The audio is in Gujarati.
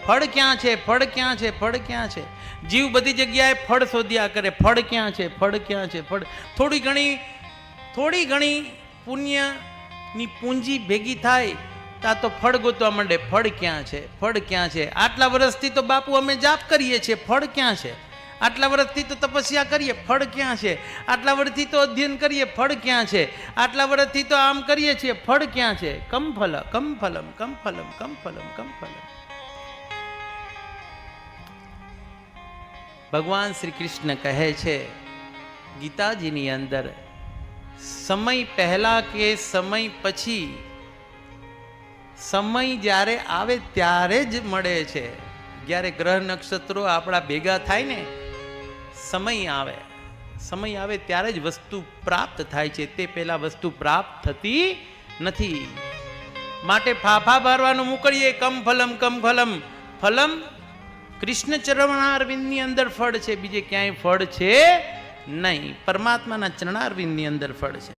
ફળ ક્યાં છે, ફળ ક્યાં છે, ફળ ક્યાં છે? જીવ બધી જગ્યાએ ફળ શોધ્યા કરે, ફળ ક્યાં છે, ફળ ક્યાં છે, ફળ. થોડી ઘણી પુણ્યની પૂંજી ભેગી થાય તા તો ફળ ગોતવા માંડે, ફળ ક્યાં છે, ફળ ક્યાં છે? આટલા વર્ષથી તો બાપુ અમે જાપ કરીએ છીએ, ફળ ક્યાં છે? આટલા વર્ષથી તો તપસ્યા કરીએ, ફળ ક્યાં છે? આટલા વર્ષથી તો અધ્યયન કરીએ, ફળ ક્યાં છે? આટલા વર્ષથી તો આમ કરીએ છીએ, ફળ ક્યાં છે? કમ ફલમ, કમ ફલમ, કમ ફલમ, કમ ફલમ, કમ ફલમ. ભગવાન શ્રી કૃષ્ણ કહે છે ગીતાજીની અંદર, સમય પહેલા કે સમય પછી, સમય જ્યારે આવે ત્યારે જ મળે છે. જ્યારે ગ્રહ નક્ષત્રો આપણા ભેગા થાય ને, સમય આવે ત્યારે જ વસ્તુ પ્રાપ્ત થાય છે. તે પહેલા વસ્તુ પ્રાપ્ત થતી નથી. માટે ફાફા ભરવાનું મૂકીએ, કમ ફલમ, કમ ફલમ. ફલમ કૃષ્ણ ચરણારવિંદની અંદર ફળ છે, બીજે ક્યાંય ફળ છે નહીં. પરમાત્માના ચરણારવિંદની અંદર ફળ છે.